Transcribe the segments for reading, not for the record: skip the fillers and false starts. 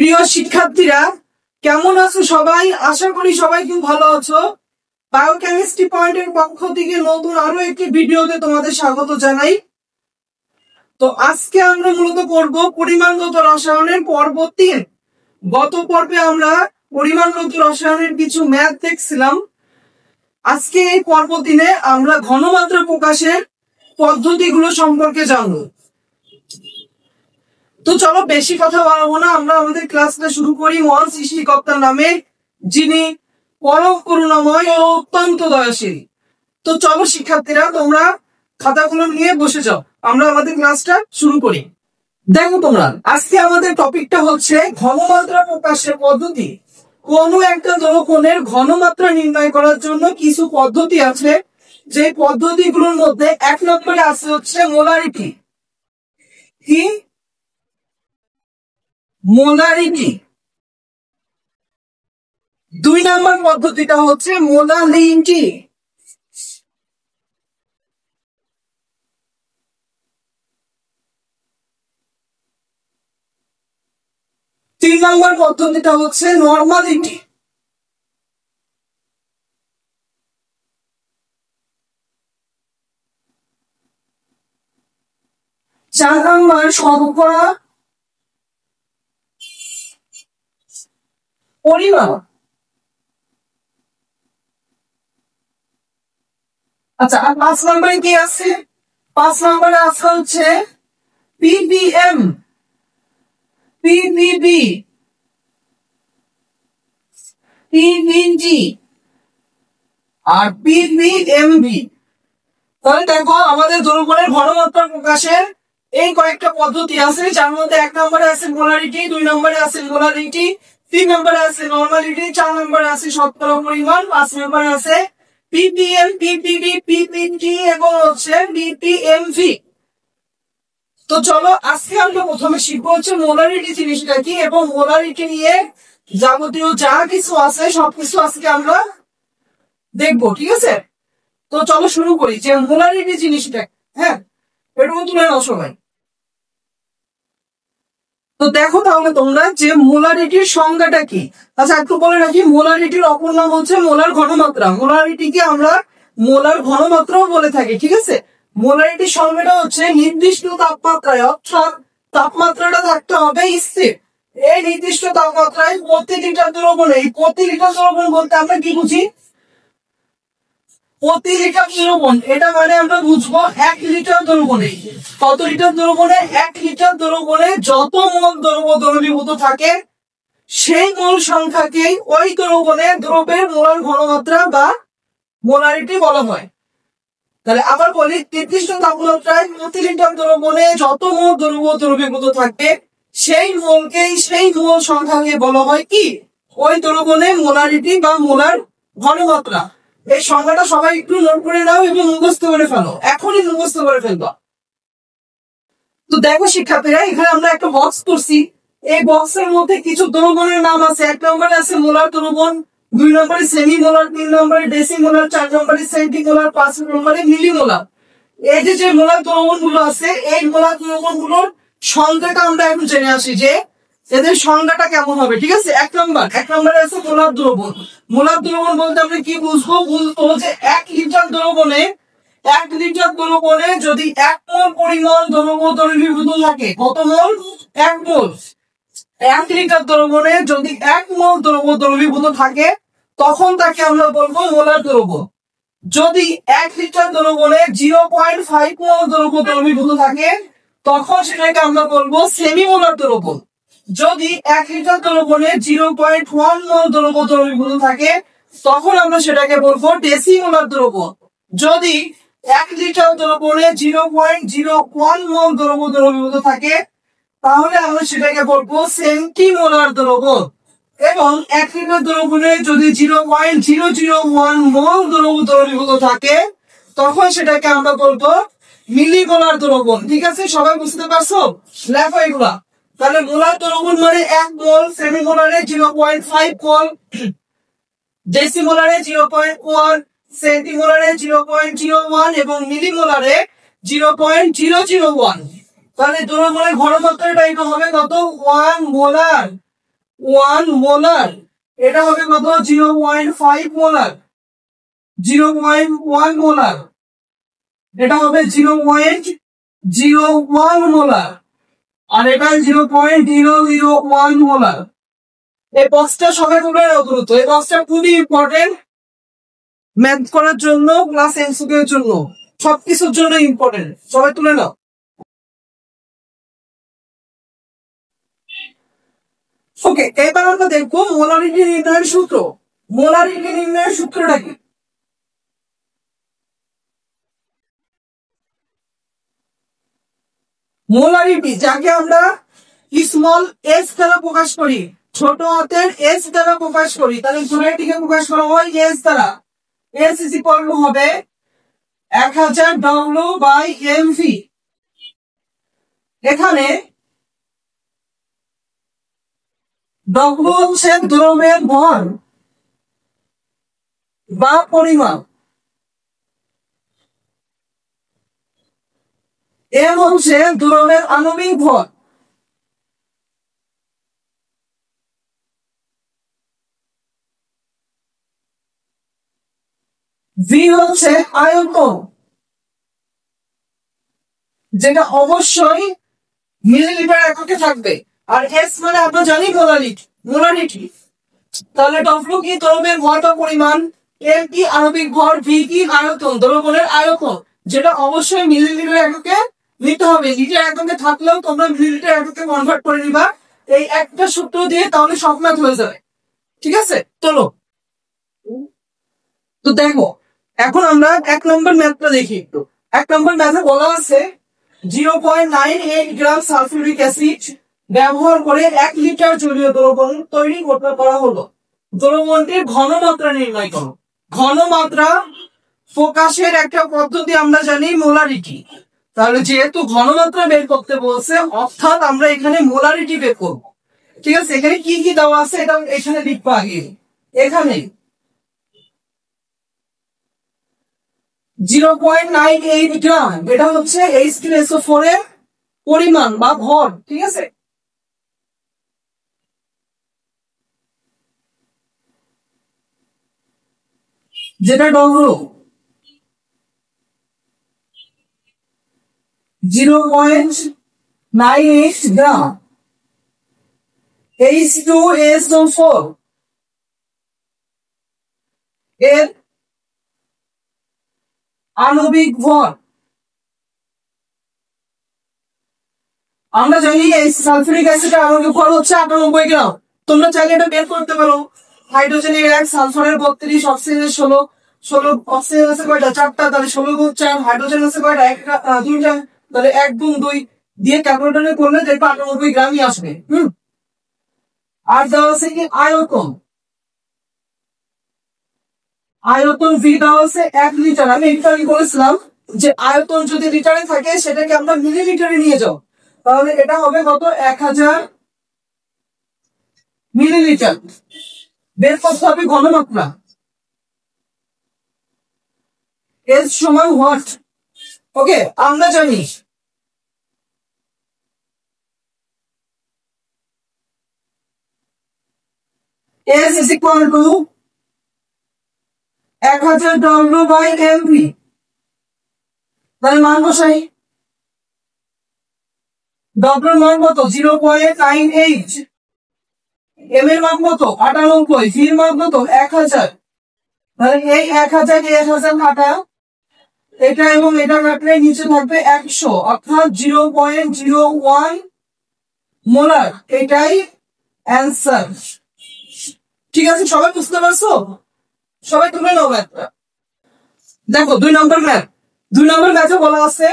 প্রিয় শিক্ষার্থীরা, কেমন আছো সবাই? আশা করি সবাই খুব ভালো আছো। বায়োকেমিস্ট্রি পয়েন্টের পক্ষ থেকে নতুন আরো একটি ভিডিওতে তোমাদের স্বাগত জানাই। তো আজকে আমরা মূলত পড়ব পরিমাণগত রসায়নের পর্ব 3। গত পর্বে আমরা পরিমাণগত রসায়নের কিছু ম্যাথ দেখছিলাম। আজকে এই পর্ব 3-এ আমরা ঘনমাত্রা প্রকাশের পদ্ধতিগুলো সম্পর্কে জানবো। তো চলো বেশি কথা বাড়াবো না, আমরা আমাদের ক্লাসটা শুরু করি মহান সৃষ্টিকর্তার নামে, যিনি পরম করুণাময় ও অত্যন্ত দয়াশীল। তো চলো শিক্ষার্থীরা, তোমরা খাতাগুলো নিয়ে বসে যাও, আমরা আমাদের ক্লাসটা শুরু করি। দেখো তোমরা, আজকে আমাদের টপিকটা হচ্ছে ঘনমাত্রা প্রকাশের পদ্ধতি। কোনো একটা দ্রবণের ঘনমাত্রা নির্ণয় করার জন্য কিছু পদ্ধতি আছে, যে পদ্ধতিগুলোর মধ্যে 1 নম্বরে আছে হচ্ছে মোলারিটি। কি? মোলারিটি। 2 নম্বর পদ্ধতিটা হচ্ছে মোলালিটি। 3 নম্বর পদ্ধতিটা হচ্ছে নরমালিটি। 4 নম্বর শতকরা পরিমাপ। আচ্ছা, আর 5 নম্বরে কি আছে? 5 নম্বরে আছে হচ্ছে পিপিএম, পিপিবি, পিপিজি আর পিপিএমবি। তাহলে দেখো, আমাদের দ্রবণের ঘনমাত্রা প্রকাশের এই কয়েকটা পদ্ধতি আছে, যার মধ্যে 1 নম্বরে আছে মোলারিটি, 2 নম্বরে আছে মোলারিটি, 3 নম্বরে আছে নরমালিটি, 4 নম্বরে আছে শতকরা পরিমাণ, 5 নম্বরে আছে পিপিএম, পিপিবি, পিপিটি এবং হচ্ছে পিপিএমভি। তো চলো আজকে আমরা প্রথমে শিখবো হচ্ছে মোলারিটি জিনিসটা কি, এবং মোলারিটি নিয়ে যাবতীয় যা কিছু আছে সবকিছু আজকে আমরা দেখবো, ঠিক আছে? তো চলো শুরু করি যে মোলারিটি জিনিসটা। হ্যাঁ, এটুকু তুলে নাও সবাই। তো দেখো তাহলে তোমরা যে মোলারিটির সংজ্ঞাটা কি। আচ্ছা, একটু বলে রাখি, মোলারিটির অপর নাম হচ্ছে মোলার ঘনমাত্রা। মোলারিটিকে আমরা মোলার ঘনমাত্রাও বলে থাকি, ঠিক আছে? মোলারিটির সংজ্ঞাটা হচ্ছে নির্দিষ্ট তাপমাত্রায়, অর্থাৎ তাপমাত্রাটা থাকতে হবে স্থির। এই নির্দিষ্ট তাপমাত্রায় প্রতি লিটার দ্রবণে, প্রতি লিটার দ্রবণ বলতে আমরা কি বুঝি? প্রতি লিটার দ্রবণ, এটা মানে আমরা বুঝবো 1 লিটার দ্রবণে। কত লিটার দ্রবণে? 1 লিটার দ্রবণে যত মোল দ্রবীভূত থাকে সেই মোল সংখ্যাকেই ওই দ্রবণে দ্রবের মোলার ঘনমাত্রা বা মোলারিটি বলা হয়। তাহলে আবার বলি, নির্দিষ্ট তাপমাত্রায় প্রতি লিটার দ্রবণে যত মোল দ্রবীভূত থাকবে সেই মোলকেই, সেই মোল সংখ্যাকে বলা হয় কি? ওই দ্রবণে মোলারিটি বা মোলার ঘনমাত্রা। এই সংখ্যাটা সবাই একটু নোট করে নাও এবং মুখস্থ করে ফেলো, এখনই মুখস্থ করে ফেলবা। তো দেখো শিক্ষার্থীরা, এখানে আমরা একটা বক্স করছি। এই বক্সের মধ্যে কিছু দ্রবণের নাম আছে। 1 নম্বরে আছে মোলার দ্রবণ, 2 নম্বরে সেমি মোলার, 3 নম্বরে ডেসিমোলার, 4 নম্বরে সেন্টিমোলার, 5 নম্বরে মিলিমোলার। এই যে মোলার দ্রবণ গুলো আছে, এই মোলার দ্রবণ গুলোর সংখ্যাটা আমরা এখন জেনে আসি যে এদের সংজ্ঞাটা কেমন হবে, ঠিক আছে? 1 নম্বরে আছে মোলার দ্রবণ। মোলার দ্রবণ বলতে আমরা কি বুঝবো? যে 1 লিটার দ্রবণে, 1 লিটার দ্রবণে যদি 1 মোল পরিমাণ দ্রবীভূত থাকে, কত মোল? 1 মোল। 1 লিটার দ্রবণে যদি 1 মোল দ্রবীভূত থাকে, তখন তাকে আমরা বলবো মোলার দ্রবণ। যদি 1 লিটার দ্রবণে 0.5 মোল দ্রবীভূত থাকে, তখন সেটাকে আমরা বলবো সেমি মোলার দ্রবণ। যদি 1 লিটার দ্রবণে 0.1 মোল দ্রবীভূত থাকে, তখন আমরা সেটাকে বলবো ডেসিমোলার দ্রবণ। যদি 1 লিটার দ্রবণে 0.01 মোল দ্রবীভূত থাকে, তাহলে আমরা সেটাকে বলবো সেন্টিমোলার দ্রবণ। এবং 1 লিটার দ্রবণে যদি 0.001 মোল দ্রবীভূত থাকে, তখন সেটাকে আমরা বলবো মিলিমোলার দ্রবণ। ঠিক আছে, সবাই বুঝতে পারছো? লেখো এগুলা। তাহলে মোলার দ্রবণ মানে 1 মোল, সেমিমোলারে 0.5 মোল, ডেসিমোলারে 0.1, সেন্টিমোলারে 0.01 এবং মিলিমোলারে 0.001। তাহলে দ্রবণের ঘনমাত্রাটা এটা হবে কত? 1 মোলার। ওয়ান মোলার, এটা হবে কত 0.5 মোলার, 0.1 মোলার, এটা হবে 0.01 মোলার, আর এটা 0.001 মোলার। এই বক্সটা সবাই তুলে নাও দ্রুত, এই বক্সটা খুবই ইম্পর্টেন্ট ম্যাথ করার জন্য প্লাস এমসিকিউ এর জন্য, সবকিছুর জন্য ইম্পর্টেন্ট, সবাই তুলে নাও। ওকে, এবার আমরা দেখবো মোলারিটি নির্ণয়ের সূত্র। মোলারিটি নির্ণয়ের সূত্রটা কি? মোলারিটি যাকে আমরা স্মল এস দ্বারা প্রকাশ করি, ছোট হাতের এস দ্বারা প্রকাশ করি, তাহলে মোলারিটিকে প্রকাশ করা হয় এস দ্বারা। এস ইজ ইকুয়াল টু হবে 1000 ডব্লিউ বাই এমভি। এখানে ডব্লিউ হচ্ছে দ্রব্যের ভর বা পরিমাণ, এম হচ্ছে দ্রব্যের আণবিক ভর, ভি হচ্ছে আয়তন, যেটা অবশ্যই মিলিলিটার এককে থাকবে, আর এস মানে আমরা জানি মোলারিটি। মোলারিটি তাহলে ডব্লিউ কি দ্রব্যের ভর বা পরিমাণ, এম কি আণবিক ভর, ভি কি আয়তন, দ্রবণের আয়তন, যেটা অবশ্যই মিলিলিটার এককে নিতে হবে। লিটার এককে থাকলেও তোমরা মিলিলিটার এককে কনভার্ট করে নিবা এই একটা সূত্র দিয়ে, তাহলে সব ম্যাথ হয়ে যাবে। ঠিক আছে, চলো তো দেখো এখন আমরা 1 নম্বর ম্যাথটা দেখি একটু। 1 নম্বর ম্যাথে বলা আছে 0.98 গ্রাম সালফিউরিক অ্যাসিড ব্যবহার করে 1 লিটার জলীয় দ্রবণ তৈরি করতে করা হলো। দ্রবণটির ঘনমাত্রা নির্ণয় করো। ঘনমাত্রা প্রকাশের একটা পদ্ধতি আমরা জানি মোলারিটি, তাহলে যেহেতু ঘনমাত্রা বের করতে বলছে অর্থাৎ আমরা এখানে মোলারিটি বের করব। ঠিক আছে, এখানে কি কি দেওয়া আছে এটা এখানে লিখবো আগে। এখানে 0.98 গ্রাম, এটা হচ্ছে H2SO4 এর পরিমাণ বা ভর। ঠিক আছে, যেটা ডব্লিউ 0.98 গ্রাম H2SO4 এর আণবিক ভর। আমরা জানি এই সালফিউরিক অ্যাসিডের আণবিক ভর হচ্ছে 98 গ্রাম। তোমরা চাইলে এটা বের করতে পারো। হাইড্রোজেনের 1, সালফারের 32, অক্সিজেনের 16, 16 অক্সিজেন আছে কয়টা 4টা, তাহলে 16 গুণ 4, হাইড্রোজেন আছে কয়টা 2টা, তাহলে 1 গুণ 2 দিয়ে ক্যালকুলেটরে করলে দেখবে 98 গ্রামই আসবে। আর দেওয়া আছে কি আয়তন, আয়তন ভি দেওয়া আছে 1 লিটার। আমি একটু আগে বলেছিলাম যে আয়তন যদি লিটারে থাকে সেটাকে আমরা মিলিলিটারে নিয়ে যাও, তাহলে এটা হবে কত 1000 মিলিলিটার। বের করতে হবে ঘনমাত্রা, এস সমান হোয়াট। ওকে, আমরা জানি S is equal to 1000 W by MV. তাহলে মান বসাই, ডব্লিউর মান কত 0.98, এম এর মান কত 98, ভি এর মান কত 1000। তাহলে এই 1000 1000 কাটা, এটা এবং এটা কাটলে নিচে থাকবে 100, অর্থাৎ 0.01 মোলার। এটাই অ্যান্সার। ঠিক আছে, সবাই বুঝতে পারছো? সবাই তুলে নাও ম্যাথটা। দেখো 2 নম্বর ম্যাথ। 2 নম্বর ম্যাথে বলা আছে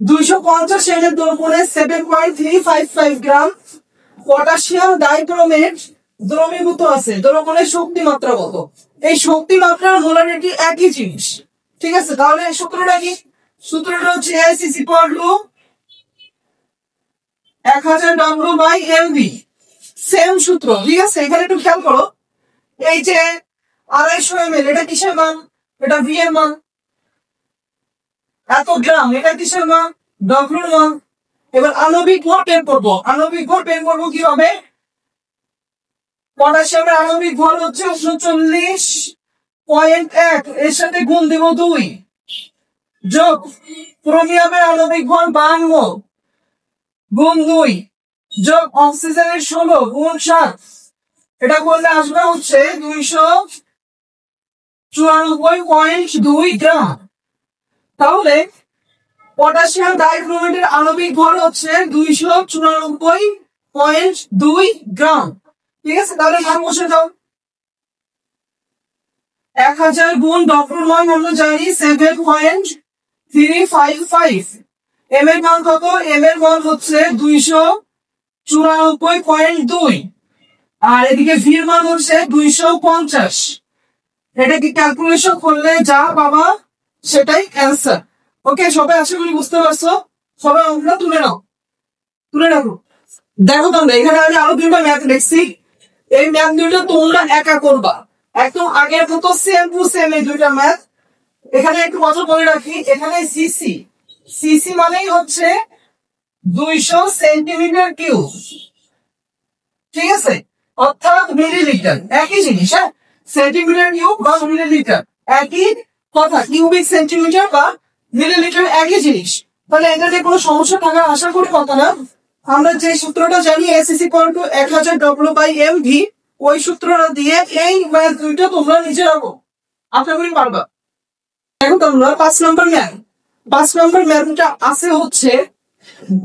250 এর দ্রবণে 7.355 গ্রাম পটাশিয়াম ডাইক্রোমেট দ্রবীভূত আছে। দ্রবণের শক্তি মাত্রা কত? এই শক্তি মাত্রার মোলারিটি একই জিনিস। ঠিক আছে, তাহলে সূত্রটা কি? সূত্রটা হচ্ছে S is equal to 1000 W by MV. Same সূত্র। ঠিক আছে, এখানে একটু খেয়াল করো, এই যে 250 ml এটা কিসের মান? এটা ভি এর মান। এত গ্রাম এটা কিসের মান? ডব্লিউর মান। এবার আণবিক ভর বের করবো। আণবিক ভর বের করবো কিভাবে? পটাশিয়ামের আণবিক ভর হচ্ছে 39.1, এর সাথে গুণ দেব 2, যোগ ক্রোমিয়ামের আণবিক ভর 52 গুণ 2, যোগ অক্সিজেনের 16 গুণ 7, এটা করলে আসবে হচ্ছে 294.2 গ্রাম। তাহলে পটাশিয়াম ডাইক্রোমেটের আণবিক ভর হচ্ছে 294.2 গ্রাম। ঠিক আছে, তাহলে মান বসে দাও। 1000 গুণ ডক্টর মান আমরা জানি 7.355। এম এর মান কত? এম এর মান হচ্ছে 294.2, আর এদিকে ভির মান হচ্ছে 250। এটা কি ক্যালকুলেশন করলে যা বাবা সেটাই অ্যান্সার। ওকে, সবাই আশা করি বুঝতে পারছো। সবাই অঙ্কটা তুলে নাও, তুলে রাখো। দেখো তোমরা এখানে আমি আরো দুটো ম্যাথ লিখছি, এই ম্যাথ দুটো তোমরা একা করবা, একদম আগের মতো সেম টু সেম এই দুইটা ম্যাথ। এখানে একটু কথা বলে রাখি, এখানে সিসি, সিসি মানেই হচ্ছে 200 সেন্টিমিটার কিউব। ঠিক আছে, অর্থাৎ মিলিলিটার, একই জিনিস। হ্যাঁ, সেন্টিমিটার কিউব বা মিলিলিটার একই কথা, কিউবিক সেন্টিমিটার বা মিলিলিটার একই জিনিস। তাহলে এটাতে কোনো সমস্যা থাকার আশা করি কথা না। আমরা যে সূত্রটা জানি S = 1000 W/mv, ওই সূত্রটা দিয়ে এই ম্যাথ দুইটা তোমরা নিচে রাখো, আশা করি পারবা। দেখো তোমরা 5 নম্বর ম্যাথ, 5 নম্বর ম্যাথটা আছে হচ্ছে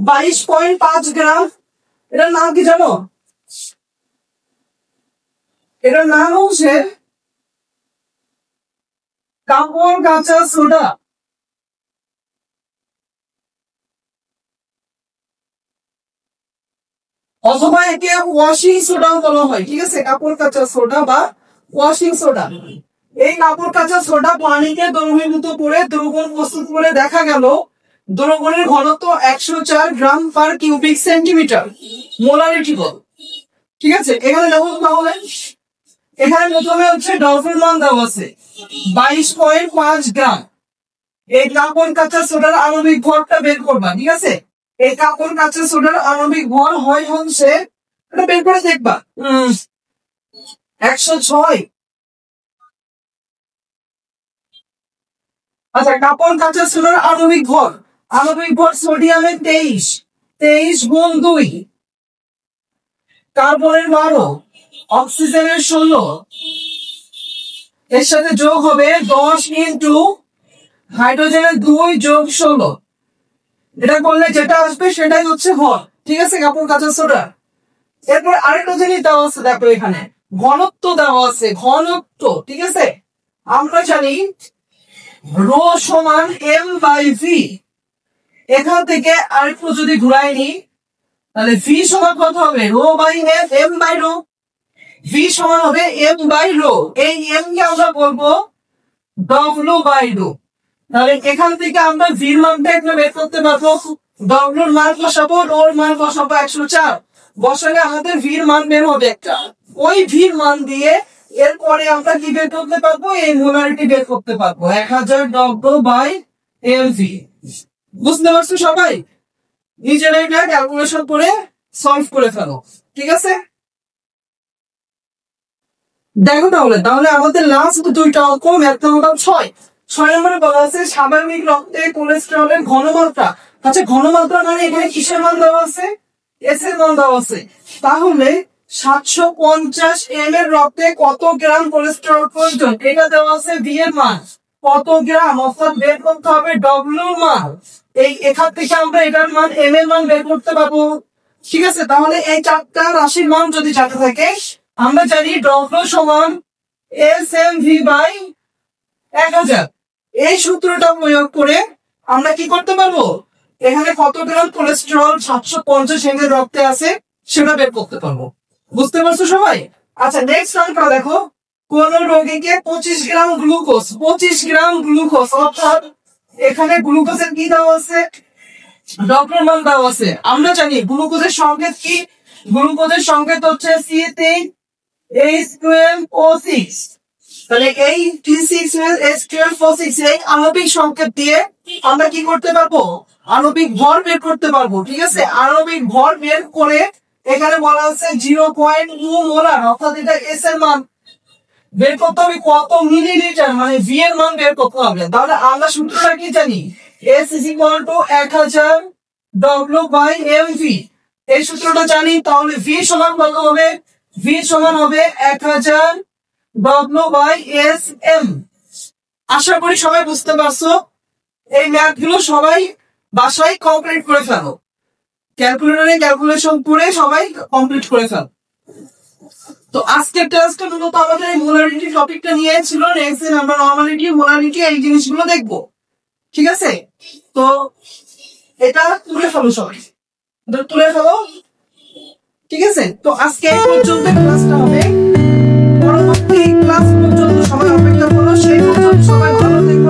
22.5 গ্রাম। এটার নাম কি জানো? এটার নাম হচ্ছে কাপড় কাঁচা সোডা। অথবা একে ওয়াশিং সোডাও বলা হয়। ঠিক আছে, কাপড় কাঁচা সোডা বা ওয়াশিং সোডা। এই কাপড় কাঁচা সোডা পানিকে দ্রবীভূত করে দ্রবণ প্রস্তুত করে দেখা গেল দ্রবণের ঘনত্ব 104 গ্রাম পার কিউবিক সেন্টিমিটার, মোলারিটি বল। ঠিক আছে, এখানে দেখো তাহলে, এখানে প্রথমে হচ্ছে ডলফিন মান দেওয়া আছে 22.5 গ্রাম। এই কাপড় কাঁচা সোডার আণবিক ভরটা বের করবা। ঠিক আছে, এই কাপড় কাঁচা সোডার আণবিক ভর হয় হচ্ছে, এটা বের করে দেখবা, 106। আচ্ছা, কাপড় কাঁচা সোডার আণবিক ভর, আণবিক ভর সোডিয়ামের 23 গুণ 2, কার্বনের 12, অক্সিজেনের 16, এর সাথে যোগ হবে 10 ইন্টু হাইড্রোজেনের 2 যোগ 16। এটা করলে যেটা আসবে সেটাই হচ্ছে ভর। ঠিক আছে, কাপড় কাঁচা সোডা। এরপর আরেকটা জিনিস দেওয়া আছে, দেখো এখানে ঘনত্ব দেওয়া আছে, ঘনত্ব। ঠিক আছে, আমরা জানি রো সমান m/v। এখান থেকে আরেকটু যদি ঘুরাই নি, তাহলে ভি সমান কত হবে? Rho by M by rho. V সমান হবে এম বাই রো। এই এম কে আমরা বলবো W/ρ। তাহলে এখান থেকে আমরা ভির মানটা একটু বের করতে পারবো। ডব্লুর মান বসাবো, রোর মান বসাবো 104, বসালে আমাদের ভির মান বের হবে একটা। ওই ভির মান দিয়ে এরপরে আমরা কি বের করতে পারবো? এই মোলারিটি বের করতে পারবো, 1000 W/mv। বুঝতে পারছো সবাই? নিজেরা এটা ক্যালকুলেশন করে সলভ করে ফেলো। ঠিক আছে, দেখো তাহলে আমাদের লাস্ট দুইটা অঙ্ক, ম্যাথ নাম্বার 6 নম্বরে বলা আছে স্বাভাবিক রক্তে কোলেস্টেরলের ঘনমাত্রা। আচ্ছা, ঘনমাত্রা মানে এখানে কিসের মান দেওয়া আছে? এস এর মান দেওয়া আছে। তাহলে 750 ml এর রক্তে কত গ্রাম কোলেস্টেরল প্রয়োজন, এটা দেওয়া আছে। ভি এর মান কত গ্রাম, অর্থাৎ বের করতে হবে ডব্লিউ মান। এই এখান থেকে আমরা এটার মান, এম এর মান বের করতে পারবো। ঠিক আছে, তাহলে এই চারটা রাশির মান যদি জানা থাকে, আমরা জানি ডব্লিউ সমান SMV/1000। এই সূত্রটা প্রয়োগ করে আমরা কি করতে পারবো? এখানে কত গ্রাম কোলেস্টেরল 750 ml রক্তে আছে সেটা বের করতে পারবো। বুঝতে পারছো সবাই? আচ্ছা, নেক্সট অঙ্কটা দেখো। কোন রোগীকে 25 গ্রাম গ্লুকোজ, অর্থাৎ এখানে গ্লুকোজের কি দেওয়া আছে? ডক্টর মান দেওয়া আছে। আমরা জানি গ্লুকোজের সংকেত কি? গ্লুকোজের সংকেত হচ্ছে C3H12O6। তাহলে এই T6H12O6 এই আণবিক সংকেত দিয়ে আমরা কি করতে পারবো? আণবিক ভর বের করতে পারবো। ঠিক আছে, আণবিক ভর বের করে এখানে বলা আছে 0.2 মোলার, অর্থাৎ এটা এস এর মান বের করতে হবে কত মিলিলিটার, মানে ভি এর মান বের করতে হবে। তাহলে আমরা সূত্রটা কি জানি, S is equal to 1000 W by M V, এই সূত্রটা জানি। তাহলে ভি সমান কত হবে, ভি সমান হবে 1000 ডব্লিউ বাই এস এম। আশা করি সবাই বুঝতে পারছো। এই ম্যাথ গুলো সবাই বাসায় কমপ্লিট করে ফেলো, ক্যালকুলেটরে ক্যালকুলেশন করে সবাই কমপ্লিট করে ফেলো। তো আজকের ক্লাসটা মূলত আমাদের এই মোলারিটি টপিকটা নিয়ে ছিল। নেক্সট দিন আমরা নরমালিটি, মোলারিটি এই জিনিসগুলো দেখবো, ঠিক আছে? তো এটা তুলে ফেলো সবাই, তুলে ফেলো, ঠিক আছে? তো আজকে এই পর্যন্ত ক্লাসটা হবে, পরবর্তী ক্লাস পর্যন্ত সবাই অপেক্ষা করো। সেই পর্যন্ত সবাই ভালো থাকবে।